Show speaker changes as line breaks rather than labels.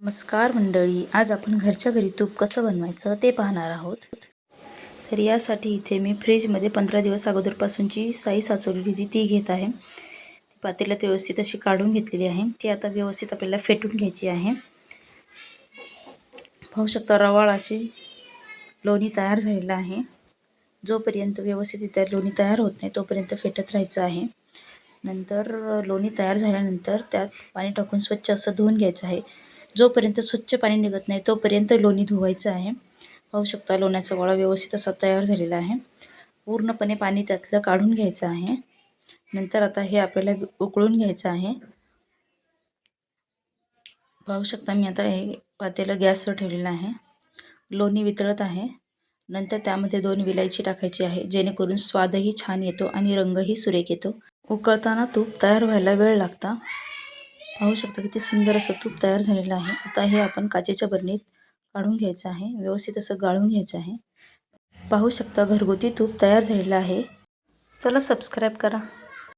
नमस्कार मंडळी, आज आपण घरच्या घरी तूप कसं बनवायचं ते पाहणार आहोत. तर यासाठी इथे मी फ्रीजमध्ये 15 दिवस अगोदरपासूनची साई साचवलेली होती ती घेत आहे. ती पातेल्यात व्यवस्थित अशी काढून घेतलेली आहे. ती आता व्यवस्थित आपल्याला फेटून घ्यायची आहे. पाहू शकता रवाळ अशी लोणी तयार झालेलं आहे. जोपर्यंत व्यवस्थित लोणी तयार होत नाही तोपर्यंत फेटत राहायचं आहे. नंतर लोणी तयार झाल्यानंतर त्यात पाणी टाकून स्वच्छ असं धुवून घ्यायचं आहे. जोपर्यंत स्वच्छ पाणी निघत नाही तोपर्यंत लोणी धुवायचं आहे. पाहू शकता लोण्याचा गोळा व्यवस्थित असा तयार झालेला आहे. पूर्णपणे पाणी त्यातलं काढून घ्यायचं आहे. नंतर आता हे आपल्याला उकळून घ्यायचं आहे. पाहू शकता मी आता हे पातेलं गॅसवर ठेवलेलं आहे. लोणी वितळत आहे. नंतर त्यामध्ये 2 विलायची टाकायची आहे, जेणेकरून स्वादही छान येतो आणि रंगही सुरेख येतो. उकळताना तूप तयार व्हायला वेळ लागता. पाहू शकता किती सुंदर असं तूप तयार झालेलं आहे. आता हे आपण काचेच्या बरणीत काढून घ्यायचं आहे. व्यवस्थित असं गाळून घ्यायचं आहे. पाहू शकता घरगुती तूप तयार झालेलं आहे. चला सबस्क्राईब करा.